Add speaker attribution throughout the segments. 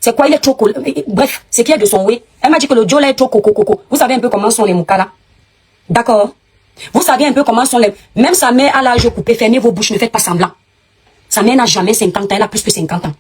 Speaker 1: C'est quoi, il est trop cool. Bref, c'est qu'il y a de son oui. Elle m'a dit que le Joe là est trop coco. Vous savez un peu comment sont les Moukala. D'accord? Vous savez un peu comment sont les... Même sa mère a l'âge coupé, fermez vos bouches, ne faites pas semblant. Sa mère n'a jamais 50 ans, elle a plus que 50 ans.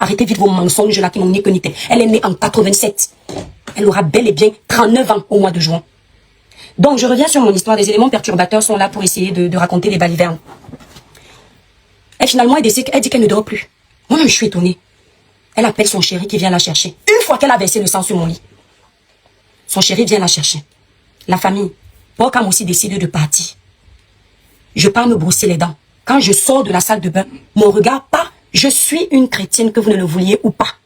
Speaker 1: Arrêtez vite vos mensonges là qui n'ont ni que ni tête. Elle est née en 87. Elle aura bel et bien 39 ans au mois de juin. Donc, je reviens sur mon histoire. Les éléments perturbateurs sont là pour essayer de raconter les balivernes. Et finalement, elle dit qu'elle ne dort plus. Moi-même, je suis étonnée. Elle appelle son chéri qui vient la chercher. Une fois qu'elle a versé le sang sur mon lit, son chéri vient la chercher. La famille. Borkam aussi décide de partir. Je pars me brosser les dents. Quand je sors de la salle de bain, mon regard part. Je suis une chrétienne que vous ne le vouliez ou pas.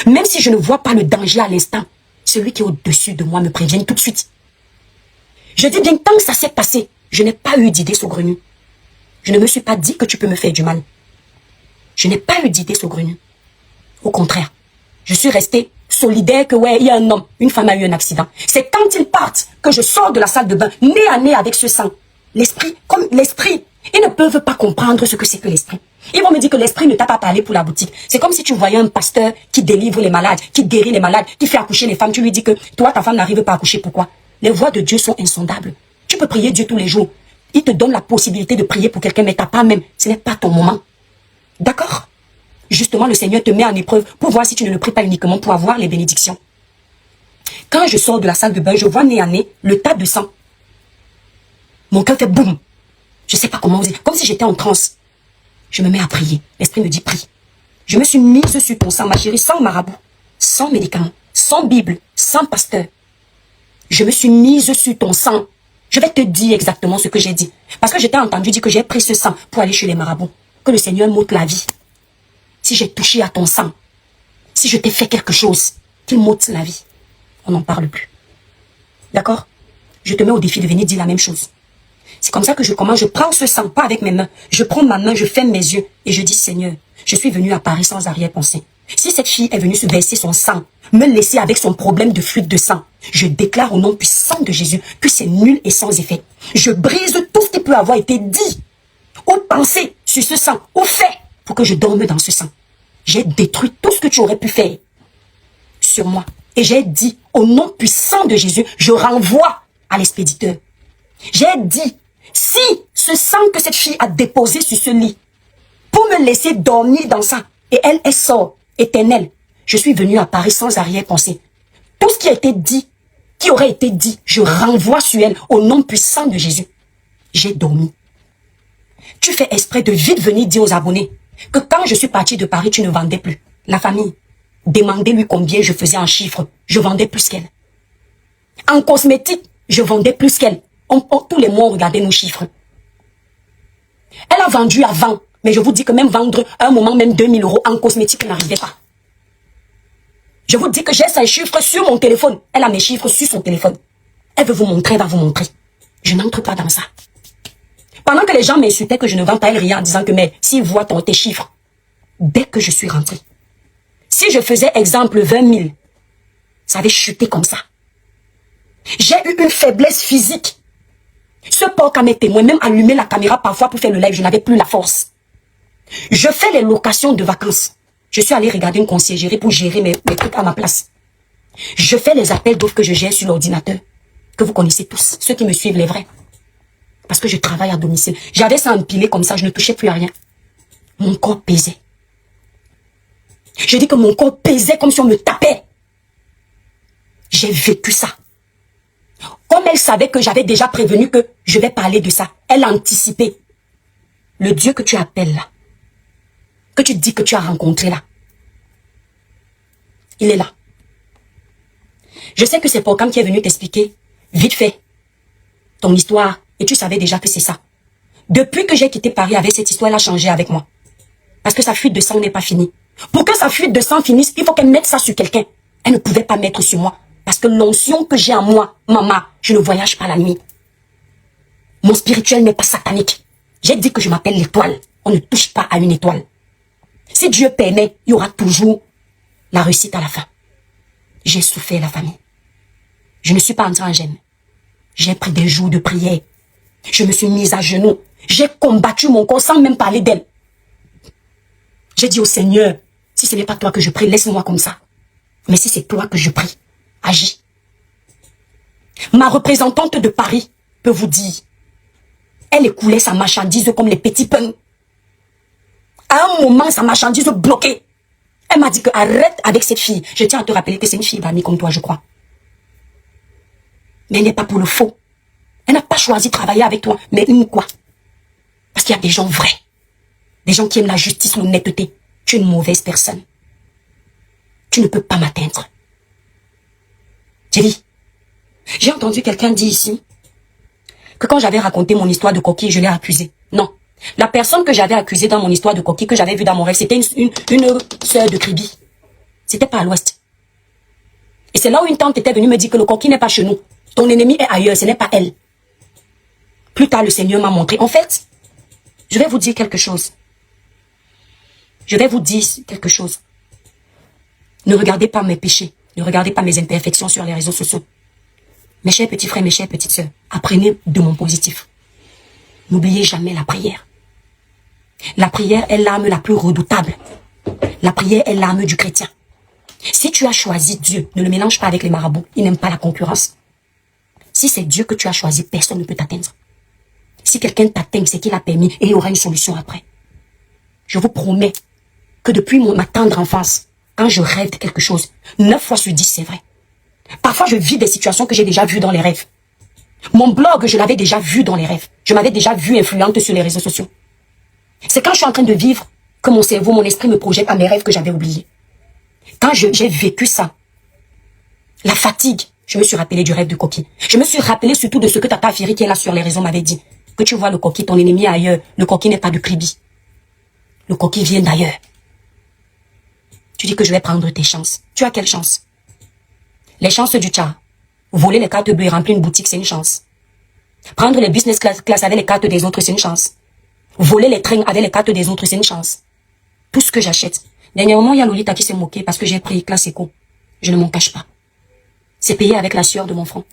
Speaker 1: Même si je ne vois pas le danger à l'instant, celui qui est au-dessus de moi me prévient tout de suite. Je dis bien, tant que ça s'est passé, je n'ai pas eu d'idée saugrenue. Je ne me suis pas dit que tu peux me faire du mal. Je n'ai pas eu d'idée saugrenue. Au contraire, je suis restée solidaire que ouais, il y a un homme, une femme a eu un accident. C'est quand ils partent que je sors de la salle de bain, nez à nez avec ce sang. L'esprit, comme l'esprit, ils ne peuvent pas comprendre ce que c'est que l'esprit. Ils vont me dire que l'esprit ne t'a pas parlé pour la boutique. C'est comme si tu voyais un pasteur qui délivre les malades, qui guérit les malades, qui fait accoucher les femmes. Tu lui dis que toi, ta femme n'arrive pas à accoucher. Pourquoi? Les voies de Dieu sont insondables. Tu peux prier Dieu tous les jours. Il te donne la possibilité de prier pour quelqu'un, mais t'as pas même. Ce n'est pas ton moment. D'accord? Justement, le Seigneur te met en épreuve pour voir si tu ne le pries pas uniquement pour avoir les bénédictions. Quand je sors de la salle de bain, je vois nez à nez le tas de sang. Mon cœur fait boum. Je sais pas comment oser. Comme si j'étais en transe. Je me mets à prier. L'esprit me dit prie. Je me suis mise sur ton sang, ma chérie, sans marabout, sans médicaments, sans Bible, sans pasteur. Je me suis mise sur ton sang. Je vais te dire exactement ce que j'ai dit. Parce que je t'ai entendu dire que j'ai pris ce sang pour aller chez les marabouts. Que le Seigneur m'ôte la vie. Si j'ai touché à ton sang, si je t'ai fait quelque chose, qu'il m'ôte la vie. On n'en parle plus. D'accord? Je te mets au défi de venir dire la même chose. C'est comme ça que je commence, je prends ce sang, pas avec mes mains. Je prends ma main, je ferme mes yeux et je dis, Seigneur, je suis venu à Paris sans arrière-pensée. Si cette fille est venue se verser son sang, me laisser avec son problème de fuite de sang, je déclare au nom puissant de Jésus que c'est nul et sans effet. Je brise tout ce qui peut avoir été dit ou pensé sur ce sang, ou fait pour que je dorme dans ce sang. J'ai détruit tout ce que tu aurais pu faire sur moi. Et j'ai dit, au nom puissant de Jésus, je renvoie à l'expéditeur. J'ai dit, si ce sang que cette fille a déposé sur ce lit, pour me laisser dormir dans ça, et elle est sort éternelle, je suis venu à Paris sans arrière-pensée. Tout ce qui a été dit, qui aurait été dit, je renvoie sur elle au nom puissant de Jésus. J'ai dormi. Tu fais exprès de vite venir dire aux abonnés que quand je suis parti de Paris, tu ne vendais plus. La famille, demandez-lui combien je faisais en chiffres. Je vendais plus qu'elle. En cosmétique, je vendais plus qu'elle. Tous les mois, on regardait nos chiffres. Elle a vendu avant. Mais je vous dis que même vendre à un moment, même 2000 € en cosmétique, elle n'arrivait pas. Je vous dis que j'ai ses chiffres sur mon téléphone. Elle a mes chiffres sur son téléphone. Elle veut vous montrer, elle va vous montrer. Je n'entre pas dans ça. Pendant que les gens m'insultaient que je ne vends pas, elle riait en disant que mais s'ils voient tes chiffres, dès que je suis rentrée, si je faisais exemple 20 000, ça avait chuté comme ça. J'ai eu une faiblesse physique. Ce porc à mes témoins, même allumer la caméra parfois pour faire le live, je n'avais plus la force. Je fais les locations de vacances. Je suis allée regarder une conciergerie pour gérer mes trucs à ma place. Je fais les appels d'offres que je gère sur l'ordinateur, que vous connaissez tous, ceux qui me suivent les vrais. Parce que je travaille à domicile. J'avais ça empilé comme ça, je ne touchais plus à rien. Mon corps pesait. Je dis que mon corps pesait comme si on me tapait. J'ai vécu ça. Comme elle savait que j'avais déjà prévenu que je vais parler de ça, elle a anticipé. Le Dieu que tu appelles là, que tu dis que tu as rencontré là, il est là. Je sais que c'est Borkam qui est venu t'expliquer, vite fait, ton histoire, et tu savais déjà que c'est ça. Depuis que j'ai quitté Paris avec cette histoire, elle a changé avec moi. Parce que sa fuite de sang n'est pas finie. Pour que sa fuite de sang finisse, il faut qu'elle mette ça sur quelqu'un. Elle ne pouvait pas mettre sur moi. Parce que l'onction que j'ai en moi, maman, je ne voyage pas la nuit. Mon spirituel n'est pas satanique. J'ai dit que je m'appelle l'étoile. On ne touche pas à une étoile. Si Dieu permet, il y aura toujours la réussite à la fin. J'ai souffert la famille. Je ne suis pas entrée en gêne. J'ai pris des jours de prière. Je me suis mise à genoux. J'ai combattu mon corps sans même parler d'elle. J'ai dit au Seigneur, si ce n'est pas toi que je prie, laisse-moi comme ça. Mais si c'est toi que je prie, agis. Ma représentante de Paris peut vous dire, elle écoulait sa marchandise comme les petits pains. À un moment, sa marchandise bloquée. Elle m'a dit que arrête avec cette fille. Je tiens à te rappeler que c'est une fille d'amie comme toi, je crois. Mais elle n'est pas pour le faux. Elle n'a pas choisi de travailler avec toi. Mais une quoi? Parce qu'il y a des gens vrais. Des gens qui aiment la justice, l'honnêteté. Tu es une mauvaise personne. Tu ne peux pas m'atteindre. J'ai dit. J'ai entendu quelqu'un dire ici que quand j'avais raconté mon histoire de coquille, je l'ai accusé. Non. La personne que j'avais accusée dans mon histoire de coquille, que j'avais vue dans mon rêve, c'était une sœur de Kribi. C'était pas à l'ouest. Et c'est là où une tante était venue me dire que le coquille n'est pas chez nous. Ton ennemi est ailleurs, ce n'est pas elle. Plus tard, le Seigneur m'a montré. En fait, je vais vous dire quelque chose. Je vais vous dire quelque chose. Ne regardez pas mes péchés. Ne regardez pas mes imperfections sur les réseaux sociaux. Mes chers petits frères, mes chères petites sœurs, apprenez de mon positif. N'oubliez jamais la prière. La prière est l'arme la plus redoutable. La prière est l'arme du chrétien. Si tu as choisi Dieu, ne le mélange pas avec les marabouts. Ils n'aiment pas la concurrence. Si c'est Dieu que tu as choisi, personne ne peut t'atteindre. Si quelqu'un t'atteint, c'est qu'il a permis et il y aura une solution après. Je vous promets que depuis ma tendre enfance, quand je rêve de quelque chose, 9 fois sur 10, c'est vrai. Parfois, je vis des situations que j'ai déjà vues dans les rêves. Mon blog, je l'avais déjà vu dans les rêves. Je m'avais déjà vu influente sur les réseaux sociaux. C'est quand je suis en train de vivre que mon cerveau, mon esprit me projette à mes rêves que j'avais oubliés. Quand j'ai vécu ça, la fatigue, je me suis rappelé du rêve de coquille. Je me suis rappelé surtout de ce que Tata Afiri qui est là sur les réseaux m'avait dit. Que tu vois le coquille, ton ennemi est ailleurs. Le coquille n'est pas de Kribi. Le coquille vient d'ailleurs. Tu dis que je vais prendre tes chances. Tu as quelle chance? Les chances du tchar. Voler les cartes bleues et remplir une boutique, c'est une chance. Prendre les business class avec les cartes des autres, c'est une chance. Voler les trains avec les cartes des autres, c'est une chance. Tout ce que j'achète. Dernièrement, il y a Lolita qui s'est moquée parce que j'ai pris classe éco. Je ne m'en cache pas. C'est payé avec la sueur de mon front.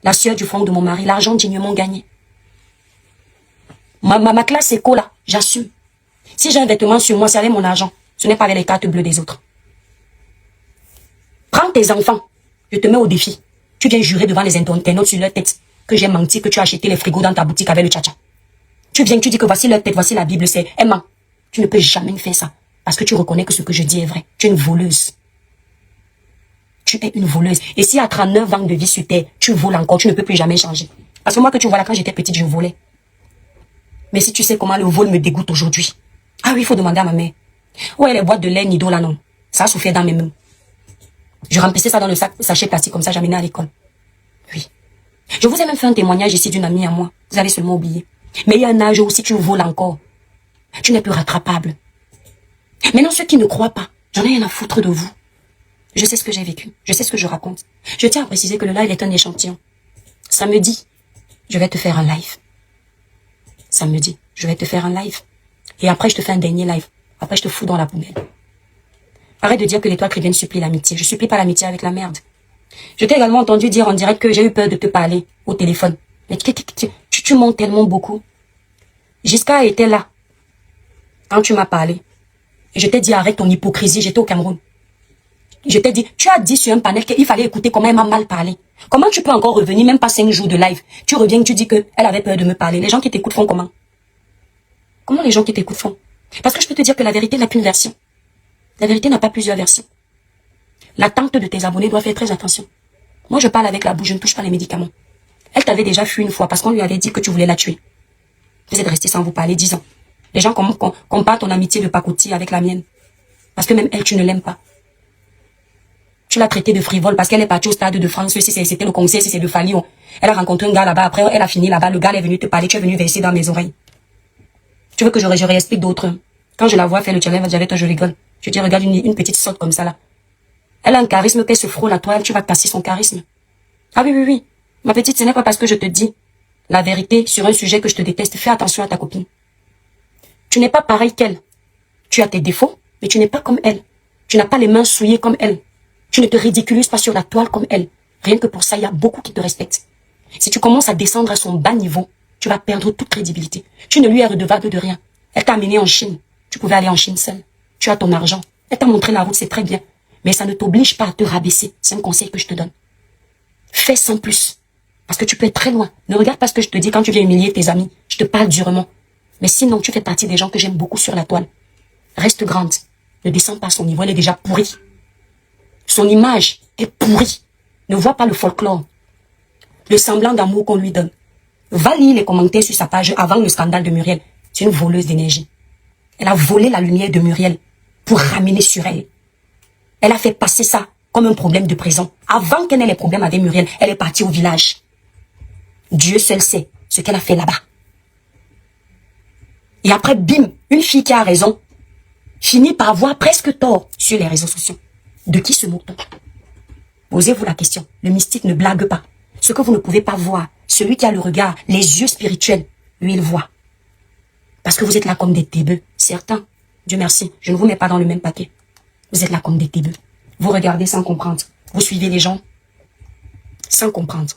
Speaker 1: La sueur du front de mon mari. L'argent dignement gagné. Ma classe éco, là, j'assume. Si j'ai un vêtement sur moi, c'est avec mon argent. Ce n'est pas avec les cartes bleues des autres. Prends tes enfants. Je te mets au défi. Tu viens jurer devant les internautes sur leur tête que j'ai menti, que tu as acheté les frigos dans ta boutique avec le tcha-tcha. Tu viens, tu dis que voici leur tête, voici la Bible, c'est Emma. Tu ne peux jamais faire ça. Parce que tu reconnais que ce que je dis est vrai. Tu es une voleuse. Tu es une voleuse. Et si à 39 ans de vie sur terre, tu voles encore, tu ne peux plus jamais changer. Parce que moi que tu vois là, quand j'étais petite, je volais. Mais si tu sais comment le vol me dégoûte aujourd'hui. Ah oui, il faut demander à ma mère. Ouais, les boîtes de lait Nido là, non. Ça a souffert dans mes mains. Je remplissais ça dans le sachet plastique, comme ça, j'amenais à l'école. Oui. Je vous ai même fait un témoignage ici d'une amie à moi. Vous avez seulement oublié. Mais il y a un âge où si tu voles encore, tu n'es plus rattrapable. Maintenant, ceux qui ne croient pas, j'en ai rien à foutre de vous. Je sais ce que j'ai vécu. Je sais ce que je raconte. Je tiens à préciser que le live est un échantillon. Samedi, je vais te faire un live. Samedi, je vais te faire un live. Et après, je te fais un dernier live. Après, je te fous dans la poubelle. Arrête de dire que l'étoile chrétienne supplie l'amitié. Je supplie pas l'amitié avec la merde. Je t'ai également entendu dire en direct que j'ai eu peur de te parler au téléphone. Mais tu montes tellement beaucoup. Giska était là quand tu m'as parlé. Et je t'ai dit arrête ton hypocrisie. J'étais au Cameroun. Je t'ai dit, tu as dit sur un panel qu'il fallait écouter comment elle m'a mal parlé. Comment tu peux encore revenir, même pas 5 jours de live? Tu reviens, tu dis qu'elle avait peur de me parler. Les gens qui t'écoutent font comment? Comment les gens qui t'écoutent font? Parce que je peux te dire que la vérité n'a qu'une version. La vérité n'a pas plusieurs versions. L'attente de tes abonnés doit faire très attention. Moi, je parle avec la bouche, je ne touche pas les médicaments. Elle t'avait déjà fui une fois parce qu'on lui avait dit que tu voulais la tuer. Vous êtes resté sans vous parler 10 ans. Les gens comparent ton amitié de pacotille avec la mienne. Parce que même elle, tu ne l'aimes pas. Tu l'as traitée de frivole parce qu'elle est partie au Stade de France. Si c'était le concert, si c'est de Falion. Elle a rencontré un gars là-bas. Après, elle a fini là-bas. Le gars est venu te parler. Tu es venu verser dans mes oreilles. Tu veux que je réexplique d'autres? Quand je la vois faire le challenge avec toi, je rigole. Je dis, regarde une petite sorte comme ça là. Elle a un charisme qu'elle se frôle à toi. Tu vas casser son charisme. Ah oui, oui, oui. Ma petite, ce n'est pas parce que je te dis la vérité sur un sujet que je te déteste. Fais attention à ta copine. Tu n'es pas pareil qu'elle. Tu as tes défauts, mais tu n'es pas comme elle. Tu n'as pas les mains souillées comme elle. Tu ne te ridiculises pas sur la toile comme elle. Rien que pour ça, il y a beaucoup qui te respectent. Si tu commences à descendre à son bas niveau, tu vas perdre toute crédibilité. Tu ne lui es redevable de rien. Elle t'a amené en Chine. Tu pouvais aller en Chine seule. Tu as ton argent. Elle t'a montré la route, c'est très bien. Mais ça ne t'oblige pas à te rabaisser. C'est un conseil que je te donne. Fais sans plus. Parce que tu peux être très loin. Ne regarde pas ce que je te dis quand tu viens humilier tes amis. Je te parle durement. Mais sinon, tu fais partie des gens que j'aime beaucoup sur la toile. Reste grande. Ne descends pas à son niveau. Elle est déjà pourrie. Son image est pourrie. Ne vois pas le folklore. Le semblant d'amour qu'on lui donne. Va lire les commentaires sur sa page avant le scandale de Muriel. C'est une voleuse d'énergie. Elle a volé la lumière de Muriel pour ramener sur elle. Elle a fait passer ça comme un problème de prison. Avant qu'elle ait les problèmes avec Muriel, elle est partie au village. Dieu seul sait ce qu'elle a fait là-bas. Et après, bim, une fille qui a raison finit par avoir presque tort sur les réseaux sociaux. De qui se moque-t-on? Posez-vous la question. Le mystique ne blague pas. Ce que vous ne pouvez pas voir, celui qui a le regard, les yeux spirituels, lui, il voit. Parce que vous êtes là comme des tébeux. Certains, Dieu merci, je ne vous mets pas dans le même paquet. Vous êtes là comme des tébeux. Vous regardez sans comprendre. Vous suivez les gens sans comprendre.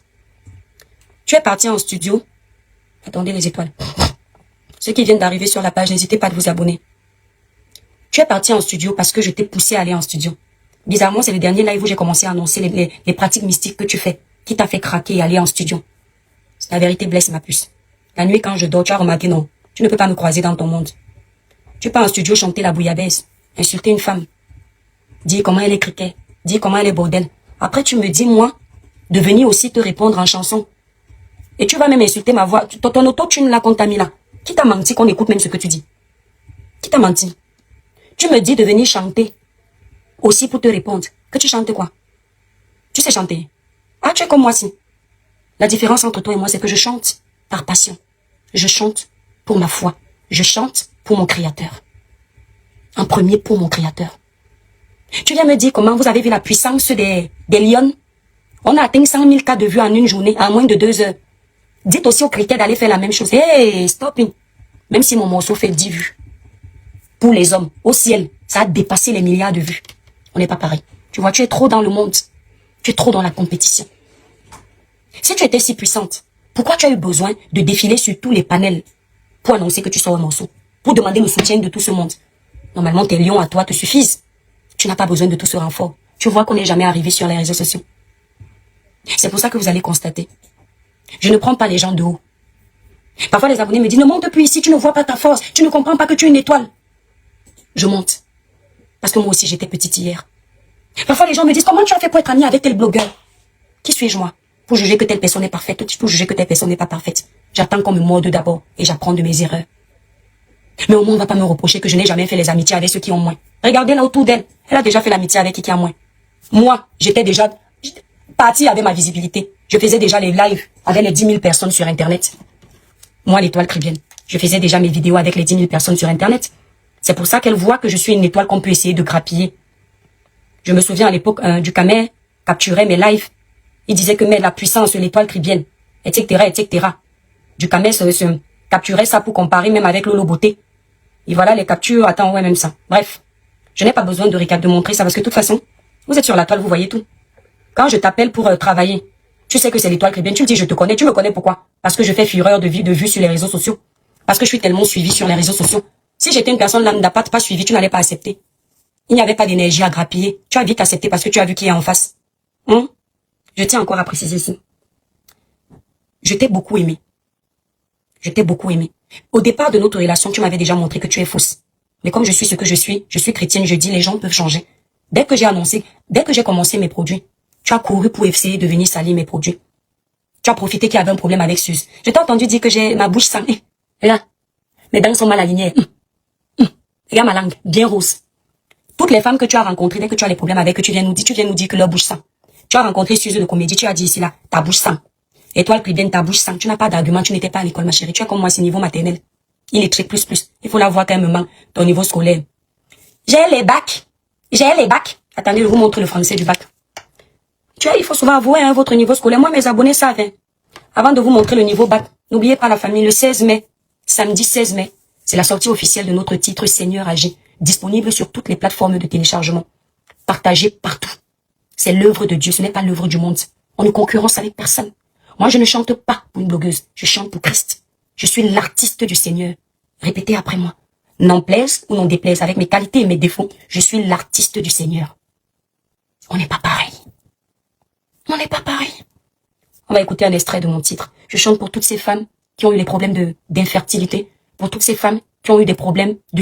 Speaker 1: Tu es parti en studio. Attendez les étoiles. Ceux qui viennent d'arriver sur la page, n'hésitez pas à vous abonner. Tu es parti en studio parce que je t'ai poussé à aller en studio. Bizarrement, c'est le dernier live où j'ai commencé à annoncer les pratiques mystiques que tu fais, qui t'a fait craquer et aller en studio. La vérité blesse ma puce. La nuit, quand je dors, tu as remarqué, non, tu ne peux pas me croiser dans ton monde. Tu pars en studio chanter la bouillabaisse, insulter une femme, dire comment elle est criquet, dire comment elle est bordel. Après, tu me dis, moi, de venir aussi te répondre en chanson. Et tu vas même insulter ma voix. Ton auto-tune là qu'on t'a mis là. Qui t'a menti qu'on écoute même ce que tu dis? Qui t'a menti? Tu me dis de venir chanter aussi pour te répondre. Que tu chantes quoi? Tu sais chanter? Ah, tu es comme moi si. La différence entre toi et moi, c'est que je chante par passion. Je chante pour ma foi. Je chante pour mon Créateur. En premier pour mon Créateur. Tu viens me dire comment vous avez vu la puissance des lions? On a atteint 100 000 cas de vues en une journée, en moins de 2 heures. Dites aussi aux criquets d'aller faire la même chose. Hey, stop. Même si mon morceau fait 10 vues. Pour les hommes, au ciel, ça a dépassé les milliards de vues. On n'est pas pareil. Tu vois, tu es trop dans le monde. Tu es trop dans la compétition. Si tu étais si puissante, pourquoi tu as eu besoin de défiler sur tous les panels pour annoncer que tu sors un morceau? Pour demander le soutien de tout ce monde? Normalement, tes lions à toi te suffisent. Tu n'as pas besoin de tout ce renfort. Tu vois qu'on n'est jamais arrivé sur les réseaux sociaux. C'est pour ça que vous allez constater. Je ne prends pas les gens de haut. Parfois, les abonnés me disent, ne monte plus ici, tu ne vois pas ta force. Tu ne comprends pas que tu es une étoile. Je monte. Parce que moi aussi, j'étais petite hier. Parfois, les gens me disent, comment tu as fait pour être amie avec tel blogueur? Qui suis-je, moi? Pour juger que telle personne est parfaite, pour juger que telle personne n'est pas parfaite. J'attends qu'on me morde d'abord et j'apprends de mes erreurs. Mais au moins, on ne va pas me reprocher que je n'ai jamais fait les amitiés avec ceux qui ont moins. Regardez là autour d'elle. Elle a déjà fait l'amitié avec qui a moins. Moi, j'étais déjà partie avec ma visibilité. Je faisais déjà les lives avec les 10 000 personnes sur Internet. Moi, l'étoile cribienne. Je faisais déjà mes vidéos avec les 10 000 personnes sur Internet. C'est pour ça qu'elle voit que je suis une étoile qu'on peut essayer de grappiller. Je me souviens à l'époque du Camer capturait mes lives. Il disait que mais la puissance de l'étoile cribienne, etc., etc. Du Camer se capturait ça pour comparer même avec Lolo Beauté. Et voilà les captures, attends, ouais, même ça. Bref, je n'ai pas besoin de montrer ça parce que de toute façon, vous êtes sur la toile, vous voyez tout. Quand je t'appelle pour travailler, tu sais que c'est l'étoile cribienne, tu me dis je te connais, tu me connais pourquoi? Parce que je fais fureur de vues sur les réseaux sociaux. Parce que je suis tellement suivie sur les réseaux sociaux. Si j'étais une personne lambda pas suivie, tu n'allais pas accepter. Il n'y avait pas d'énergie à grappiller. Tu as vite accepté parce que tu as vu qui est en face. Je tiens encore à préciser ici. Je t'ai beaucoup aimé. Je t'ai beaucoup aimé. Au départ de notre relation, tu m'avais déjà montré que tu es fausse. Mais comme je suis ce que je suis chrétienne, je dis les gens peuvent changer. Dès que j'ai commencé mes produits, tu as couru pour essayer de venir salir mes produits. Tu as profité qu'il y avait un problème avec Suze. Je t'ai entendu dire que j'ai ma bouche sang. Là, mes dents sont mal alignées. Regarde ma langue, bien rose. Toutes les femmes que tu as rencontrées, dès que tu as les problèmes avec eux, tu viens nous dire que leur bouche sent. Tu as rencontré Suze de comédie, tu as dit ici là, ta bouche sent. Étoile Cribienne, ta bouche sent. Tu n'as pas d'argument, tu n'étais pas à l'école, ma chérie. Tu es comme moi, c'est niveau maternel. Il est très plus. Il faut la voir quand même, maman, ton niveau scolaire. J'ai les bacs. Attendez, je vous montre le français du bac. Il faut souvent avouer votre niveau scolaire. Moi, mes abonnés savent. Avant de vous montrer le niveau bac, n'oubliez pas la famille. Le 16 mai, samedi 16 mai, c'est la sortie officielle de notre titre Seigneur agit, disponible sur toutes les plateformes de téléchargement. Partagé partout. C'est l'œuvre de Dieu, ce n'est pas l'œuvre du monde. On ne concurrence avec personne. Moi, je ne chante pas pour une blogueuse. Je chante pour Christ. Je suis l'artiste du Seigneur. Répétez après moi. N'en plaise ou n'en déplaise, avec mes qualités et mes défauts, je suis l'artiste du Seigneur. On n'est pas pareil. On n'est pas pareil. On va écouter un extrait de mon titre. Je chante pour toutes ces femmes qui ont eu des problèmes d'infertilité, pour toutes ces femmes qui ont eu des problèmes de